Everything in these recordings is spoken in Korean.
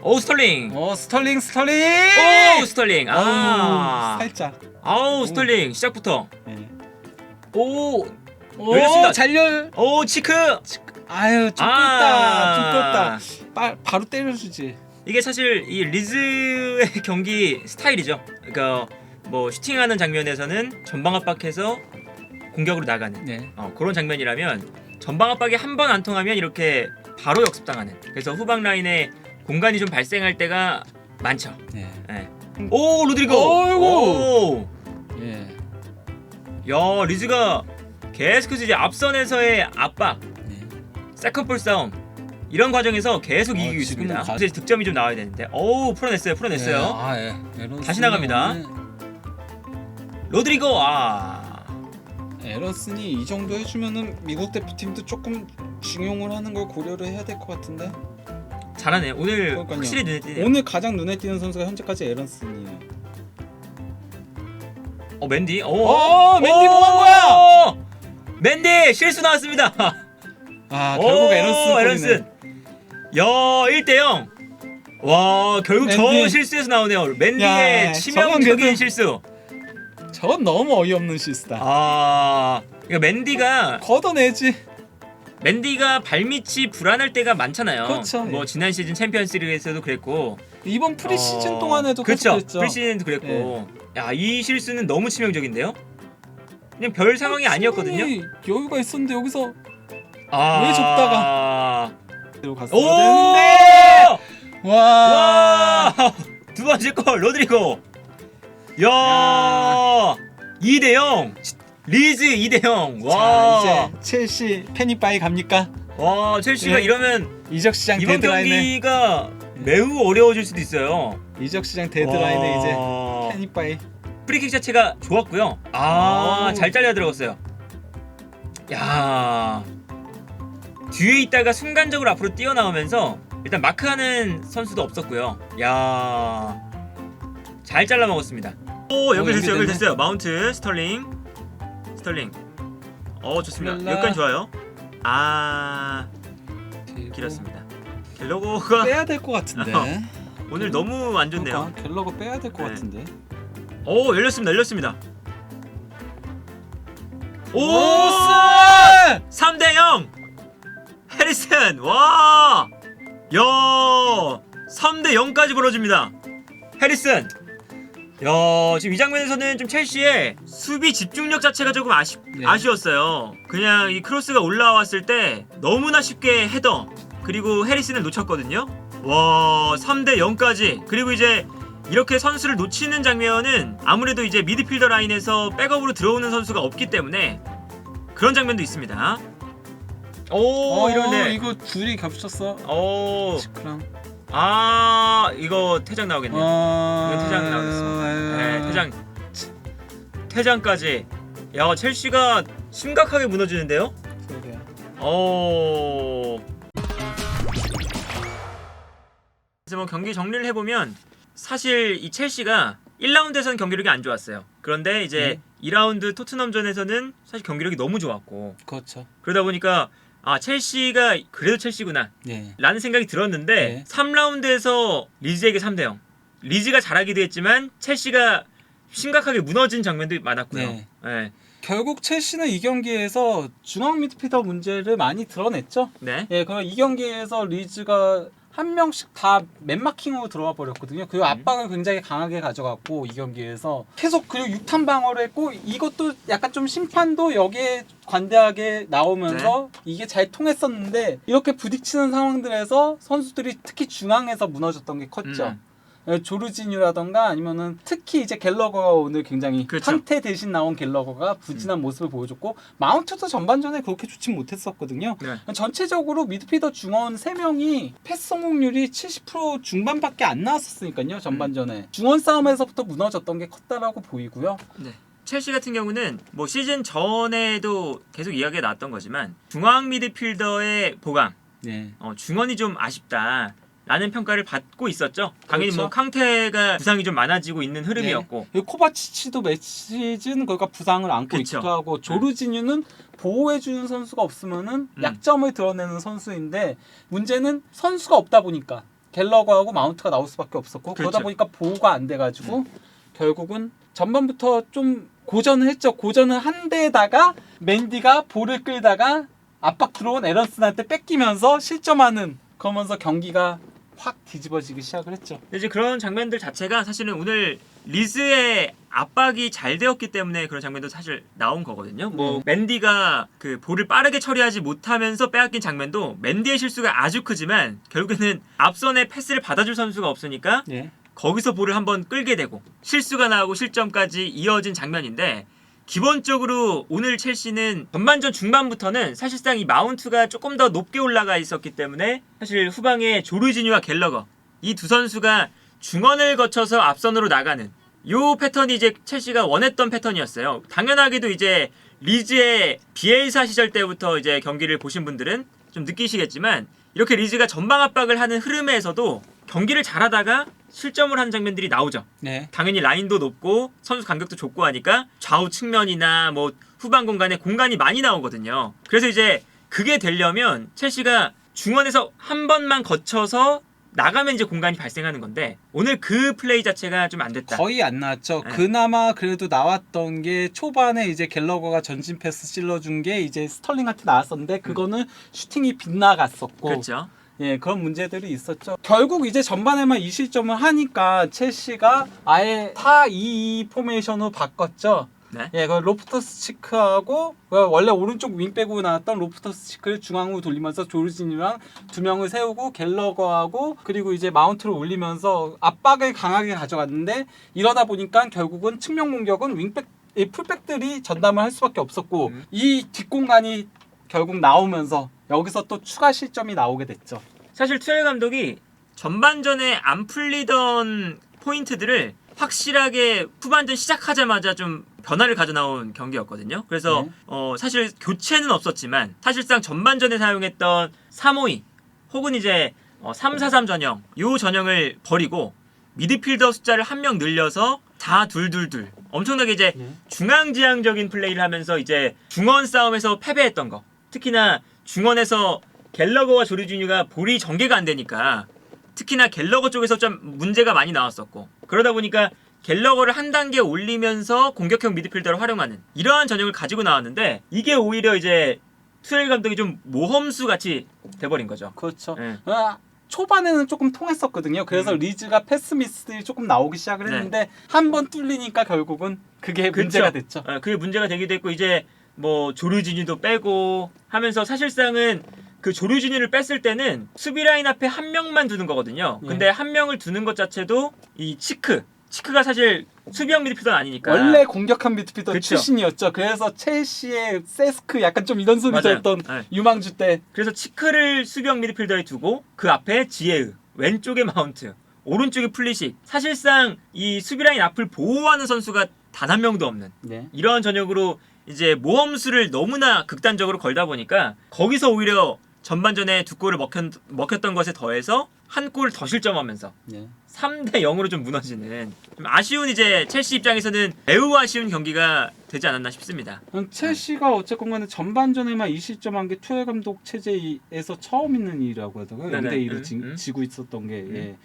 오 스털링. 스털링. 오 스털링. 아 살짝. 아우 스털링 시작부터. 네. 오 열렸습니다. 잘열. 오 치크. 아유 좀 끌다. 바로 때려주지. 이게 사실 이 리즈의 경기 스타일이죠. 그러니까 뭐 슈팅하는 장면에서는 전방 압박해서 공격으로 나가는 네. 그런 장면이라면 전방 압박이 한 번 안 통하면 이렇게 바로 역습당하는. 그래서 후방 라인에 공간이 좀 발생할 때가 많죠. 네. 네. 오 로드리고. 어이구. 예. 야 리즈가 계속해서 이제 앞선에서의 압박, 네. 세컨볼 싸움 이런 과정에서 계속 이기고 지금은 있습니다. 이제 득점이 좀 나와야 되는데, 오 풀어냈어요. 다시 나갑니다. 로드리고. 에런슨이 이 정도 해주면은 미국 대표팀도 조금 중용을 하는 걸 고려를 해야 될 것 같은데. 잘하네. 오늘 그러니까요. 확실히 눈에 띄네요. 오늘 가장 눈에 띄는 선수가 현재까지 에런슨이에요. 맨디. 맨디 뭐 한 거야? 맨디 실수 나왔습니다. 결국 에런슨. 야 1대0. 와 결국 맨디. 저 실수에서 나오네요. 맨디의 야, 치명적인 저건 실수. 저건 너무 어이없는 실수다. 그러니까 맨디가 발밑이 불안할 때가 많잖아요. 그렇죠. 뭐 지난 시즌 챔피언스리그에서도 그랬고 이번 프리시즌 동안에도 그렇죠. 그랬죠. 프리시즌도 그랬고. 야 이 실수는 너무 치명적인데요. 그냥 별 상황이 아니었거든요. 여유가 있었는데 여기서 왜 접다가 오! 와. 두 번째 골 로드리고. 야 2대0. 리즈 2대0. 와. 자, 이제 첼시 페니바이 갑니까? 와 첼시가 네. 이러면 이적 시장 이번 데드라인에 경기가 매우 어려워질 수도 있어요. 이적 시장 데드라인에 이제 페니바이. 프리킥 자체가 좋았고요. 잘 잘려 들어갔어요. 야 뒤에 있다가 순간적으로 앞으로 뛰어나오면서 일단 마크하는 선수도 없었고요. 야 잘 잘라 먹었습니다. 연결됐어요. 마운트 스털링. 좋습니다. 랄라. 여기까지 좋아요. 길었습니다. 갤러거가 빼야 될 것 같은데. 오늘 너무 안 좋네요. 그러니까 갤러거 빼야 될 것 같은데. 열렸습니다. 오! 3대0. 해리슨. 와! 야! 3대0까지 벌어집니다. 해리슨. 야, 지금 이 장면에서는 좀 첼시의 수비 집중력 자체가 조금 아쉬웠어요. 그냥 이 크로스가 올라왔을 때 너무나 쉽게 헤더 그리고 해리슨을 놓쳤거든요. 와, 3대0까지. 그리고 이제 이렇게 선수를 놓치는 장면은 아무래도 이제 미드필더 라인에서 백업으로 들어오는 선수가 없기 때문에 그런 장면도 있습니다. 이러네. 이거 둘이 겹쳤어. 시크랑. 이거 퇴장 나오겠네요. 이거 퇴장 나오겠습니다. 네, 퇴장까지. 야, 첼시가 심각하게 무너지는데요. 그래서 뭐 경기 정리를 해보면 사실 이 첼시가 1라운드에서는 경기력이 안 좋았어요. 그런데 이제 2라운드 토트넘전에서는 사실 경기력이 너무 좋았고. 그렇죠. 그러다 보니까 첼시가 그래도 첼시구나 라는 생각이 들었는데 3라운드에서 리즈에게 3대0. 리즈가 잘하기도 했지만 첼시가 심각하게 무너진 장면도 많았고요. 네. 결국 첼시는 이 경기에서 중앙 미드필더 문제를 많이 드러냈죠. 네. 그럼 이 경기에서 리즈가 한 명씩 다 맨마킹으로 들어와 버렸거든요. 그리고 압박을 굉장히 강하게 가져갔고 이 경기에서 계속 그리고 6탄 방어를 했고 이것도 약간 좀 심판도 여기에 관대하게 나오면서 이게 잘 통했었는데 이렇게 부딪히는 상황들에서 선수들이 특히 중앙에서 무너졌던 게 컸죠. 조르지뉴라던가 아니면은 특히 이제 갤러거가 오늘 굉장히 칸테 대신 나온 갤러거가 부진한 모습을 보여줬고 마운트도 전반전에 그렇게 좋진 못했었거든요. 전체적으로 미드필더 중원 3명이 패스 성공률이 70% 중반밖에 안 나왔었으니까요. 전반전에 중원 싸움에서부터 무너졌던 게 컸다라고 보이고요. 첼시 같은 경우는 뭐 시즌 전에도 계속 이야기가 나왔던 거지만 중앙 미드필더의 보강, 중원이 좀 아쉽다 라는 평가를 받고 있었죠. 당연히 뭐 캉테가 부상이 좀 많아지고 있는 흐름이었고 코바치치도 매 시즌 그러니까 부상을 안고 있기도 하고 조르지뉴는 보호해주는 선수가 없으면은 약점을 드러내는 선수인데 문제는 선수가 없다 보니까 갤러거하고 마운트가 나올 수밖에 없었고 그렇죠. 그러다 보니까 보호가 안 돼가지고 결국은 전반부터 좀 고전을 했죠. 고전을 한 데에다가 맨디가 볼을 끌다가 압박 들어온 에런슨한테 뺏기면서 실점하는 그러면서 경기가 확 뒤집어지기 시작을 했죠. 근데 이제 그런 장면들 자체가 사실은 오늘 리즈의 압박이 잘 되었기 때문에 그런 장면도 사실 나온 거거든요. 뭐 맨디가 그 볼을 빠르게 처리하지 못하면서 빼앗긴 장면도 맨디의 실수가 아주 크지만 결국에는 앞선에 패스를 받아줄 선수가 없으니까 예. 거기서 볼을 한번 끌게 되고 실수가 나오고 실점까지 이어진 장면인데 기본적으로 오늘 첼시는 전반전 중반부터는 사실상 이 마운트가 조금 더 높게 올라가 있었기 때문에 사실 후방에 조르지뉴와 갤러거 이 두 선수가 중원을 거쳐서 앞선으로 나가는 요 패턴이 이제 첼시가 원했던 패턴이었어요. 당연하게도 이제 리즈의 비엘사 시절 때부터 이제 경기를 보신 분들은 좀 느끼시겠지만 이렇게 리즈가 전방 압박을 하는 흐름에서도 경기를 잘하다가 실점을 하는 장면들이 나오죠. 네. 당연히 라인도 높고 선수 간격도 좁고 하니까 좌우 측면이나 뭐 후방 공간에 공간이 많이 나오거든요. 그래서 이제 그게 되려면 첼시가 중원에서 한 번만 거쳐서 나가면 이제 공간이 발생하는 건데 오늘 그 플레이 자체가 좀 안 됐다. 거의 안 나왔죠. 네. 그나마 그래도 나왔던 게 초반에 이제 갤러거가 전진 패스 찔러준 게 이제 스털링한테 나왔었는데 그거는 슈팅이 빗나갔었고 그렇죠. 예, 그런 문제들이 있었죠. 결국 이제 전반에만 이 실점을 하니까 첼시가 아예 4-2-2 포메이션으로 바꿨죠. 네. 예, 그 로프터스 치크하고 원래 오른쪽 윙백으로 나왔던 로프터스 치크를 중앙으로 돌리면서 조르지니랑 두 명을 세우고 갤러거하고 그리고 이제 마운트를 올리면서 압박을 강하게 가져갔는데 이러다 보니까 결국은 측면 공격은 윙백, 풀백들이 전담을 할 수밖에 없었고 이 뒷공간이 결국 나오면서 여기서 또 추가 실점이 나오게 됐죠. 사실 투엘 감독이 전반전에 안 풀리던 포인트들을 확실하게 후반전 시작하자마자 좀 변화를 가져 나온 경기였거든요. 그래서 사실 교체는 없었지만 사실상 전반전에 사용했던 352 혹은 이제 3-4-3 전형 요 전형을 버리고 미드필더 숫자를 한 명 늘려서 4-2-2-2 엄청나게 이제 중앙지향적인 플레이를 하면서 이제 중원 싸움에서 패배했던 거 특히나 중원에서 갤러거와 조르지뉴가 볼이 전개가 안 되니까 특히나 갤러거 쪽에서 좀 문제가 많이 나왔었고 그러다 보니까 갤러거를 한 단계 올리면서 공격형 미드필더를 활용하는 이러한 전형을 가지고 나왔는데 이게 오히려 이제 투엘 감독이 좀 모험수 같이 돼버린 거죠. 그렇죠. 네. 초반에는 조금 통했었거든요. 그래서 리즈가 패스 미스들이 조금 나오기 시작을 했는데 한 번 뚫리니까 결국은 그게 문제가 됐죠. 그게 문제가 되기도 했고 이제 뭐 조르지뉴도 빼고 하면서 사실상은 그 조르지뉴를 뺐을 때는 수비 라인 앞에 한 명만 두는 거거든요. 근데 한 명을 두는 것 자체도 이 치크가 사실 수비형 미드필더는 아니니까 원래 공격한 미드필더 그쵸. 출신이었죠. 그래서 첼시의 세스크 약간 좀 이런 소리 들었던 네. 유망주 때 그래서 치크를 수비형 미드필더에 두고 그 앞에 지에으 왼쪽에 마운트 오른쪽에 플리식 사실상 이 수비 라인 앞을 보호하는 선수가 단 한 명도 없는 이러한 전형으로 이제 모험수를 너무나 극단적으로 걸다 보니까 거기서 오히려 전반전에 두 골을 먹혔던 것에 더해서 한 골을 더 실점하면서 3-0으로 좀 무너지는 좀 아쉬운 이제 첼시 입장에서는 매우 아쉬운 경기가 되지 않았나 싶습니다. 첼시가 어쨌건 간에 전반전에만 이 실점한 게 투엘 감독 체제에서 처음 있는 일이라고 하더라고요. 0-2로 지고 있었던 게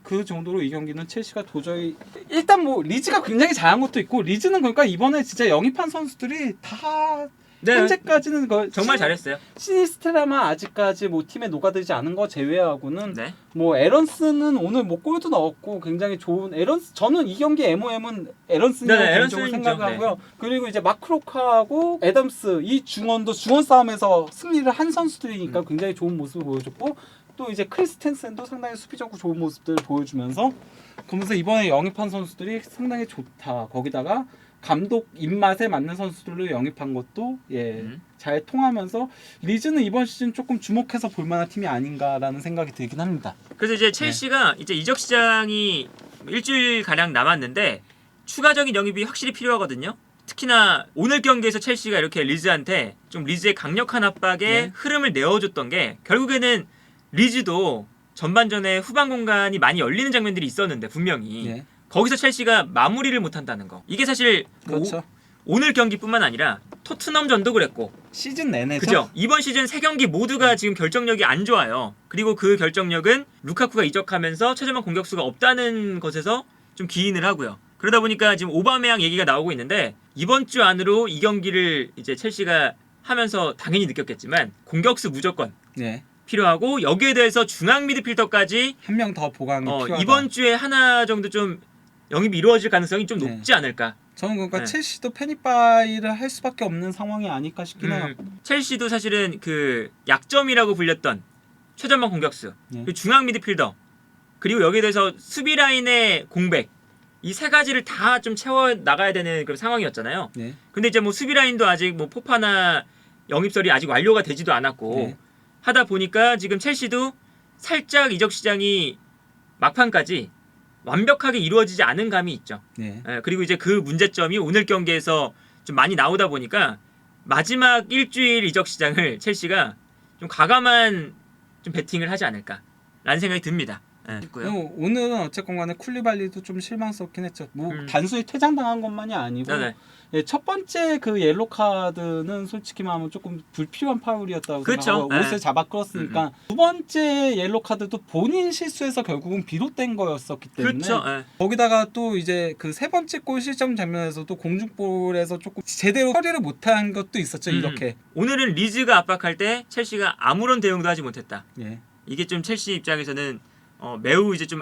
그 정도로 이 경기는 첼시가 도저히 일단 뭐 리즈가 굉장히 잘한 것도 있고 리즈는 그러니까 이번에 진짜 영입한 선수들이 다 현재까지는 정말 잘했어요. 시니스테라만 아직까지 뭐 팀에 녹아들지 않은 거 제외하고는 뭐 에런스는 오늘 뭐 골도 넣었고 굉장히 좋은 저는 이 경기 MOM은 에런슨이라고 개인적으로 생각하고요. 그리고 이제 마크로카하고 애덤스 이 중원도 중원 싸움에서 승리를 한 선수들이니까 굉장히 좋은 모습을 보여줬고 또 이제 크리스텐센도 상당히 수비적으로 좋은 모습들을 보여주면서 그러면서 이번에 영입한 선수들이 상당히 좋다. 거기다가 감독 입맛에 맞는 선수들로 영입한 것도 잘 통하면서 리즈는 이번 시즌 조금 주목해서 볼 만한 팀이 아닌가라는 생각이 들긴 합니다. 그래서 이제 첼시가 이제 이적 시장이 일주일 가량 남았는데 추가적인 영입이 확실히 필요하거든요. 특히나 오늘 경기에서 첼시가 이렇게 리즈한테 좀 리즈의 강력한 압박에 흐름을 내어줬던 게 결국에는 리즈도 전반전에 후반 공간이 많이 열리는 장면들이 있었는데 분명히 거기서 첼시가 마무리를 못한다는 거 이게 사실 그렇죠. 오늘 경기뿐만 아니라 토트넘전도 그랬고 시즌 내내죠. 그죠? 이번 시즌 3경기 모두가 지금 결정력이 안 좋아요. 그리고 그 결정력은 루카쿠가 이적하면서 최전방 공격수가 없다는 것에서 좀 기인을 하고요. 그러다 보니까 지금 오바메양 얘기가 나오고 있는데 이번 주 안으로 이 경기를 이제 첼시가 하면서 당연히 느꼈겠지만 공격수 무조건 네. 필요하고 여기에 대해서 중앙 미드필더까지 한 명 더 보강이 필요하다. 이번 주에 하나 정도 좀 영입이 이루어질 가능성이 좀 네. 높지 않을까. 저는 그러니까 네. 첼시도 패닉바이를 할 수밖에 없는 상황이 아닐까 싶긴 해요. 첼시도 사실은 그 약점이라고 불렸던 최전방 공격수, 네. 그리고 중앙 미드필더, 그리고 여기에 대해서 수비 라인의 공백 이 세 가지를 다 좀 채워 나가야 되는 그런 상황이었잖아요. 네. 근데 이제 뭐 수비 라인도 아직 뭐 포파나 영입설이 아직 완료가 되지도 않았고 네. 하다 보니까 지금 첼시도 살짝 이적 시장이 막판까지 완벽하게 이루어지지 않은 감이 있죠. 네. 그리고 이제 그 문제점이 오늘 경기에서 좀 많이 나오다 보니까 마지막 일주일 이적 시장을 첼시가 좀 과감한 좀 배팅을 하지 않을까라는 생각이 듭니다. 그리고 오늘은 어쨌건 간에 쿨리발리도 좀 실망스럽긴 했죠. 뭐 단순히 퇴장당한 것만이 아니고 네네. 예, 첫 번째 그 옐로 카드는 솔직히 말하면 조금 불필요한 파울이었다고 그쵸. 생각하고 네. 옷을 잡아 끌었으니까 두 번째 옐로 카드도 본인 실수에서 결국은 비롯된 거였었기 때문에 그렇죠. 거기다가 또 이제 그 세 번째 골 실점 장면에서도 공중볼에서 조금 제대로 처리를 못한 것도 있었죠. 이렇게. 오늘은 리즈가 압박할 때 첼시가 아무런 대응도 하지 못했다. 예. 이게 좀 첼시 입장에서는 매우 이제 좀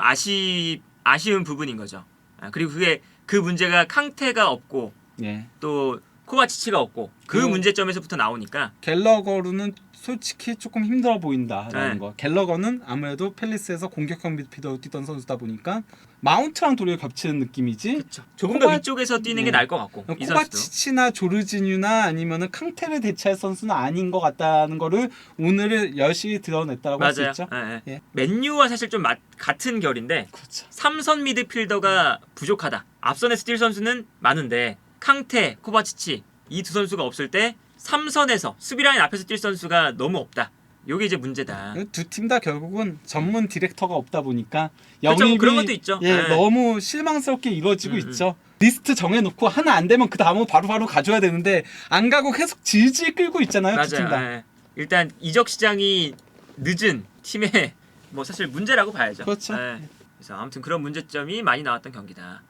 아쉬운 부분인 거죠. 그리고 그게 그 문제가 캉테가 없고 예. 또 코바치치가 없고 그 문제점에서부터 나오니까 갤러거로는 솔직히 조금 힘들어 보인다라는 네. 거. 갤러거는 아무래도 팰리스에서 공격형 미드필더로 뛰던 선수다 보니까 마운트랑 도리어 겹치는 느낌이지. 그쵸. 조금 더 위쪽에서 뛰는 게 나을 것 같고 이 선수도. 코바치치나 조르지뉴나 아니면은 캉테를 대체할 선수는 아닌 것 같다는 거를 오늘 열심히 드러냈다고 할 수 맞아요. 있죠. 예. 예. 맨유와 사실 좀 같은 결인데 그렇죠. 삼선 미드필더가 부족하다. 앞선에서 뛸 선수는 많은데 캉테, 코바치치 이 두 선수가 없을 때 삼선에서 수비라인 앞에서 뛸 선수가 너무 없다. 요게 이제 문제다. 두 팀 다 결국은 전문 디렉터가 없다 보니까 그렇죠, 영입이 그런 것도 있죠. 예, 네. 너무 실망스럽게 이루어지고 있죠. 리스트 정해놓고 하나 안 되면 그 다음은 바로바로 가져야 되는데 안 가고 계속 질질 끌고 있잖아요. 두 팀 다. 맞아요. 예. 일단 이적 시장이 늦은 팀의 뭐 사실 문제라고 봐야죠. 그렇죠. 예. 그래서 아무튼 그런 문제점이 많이 나왔던 경기다.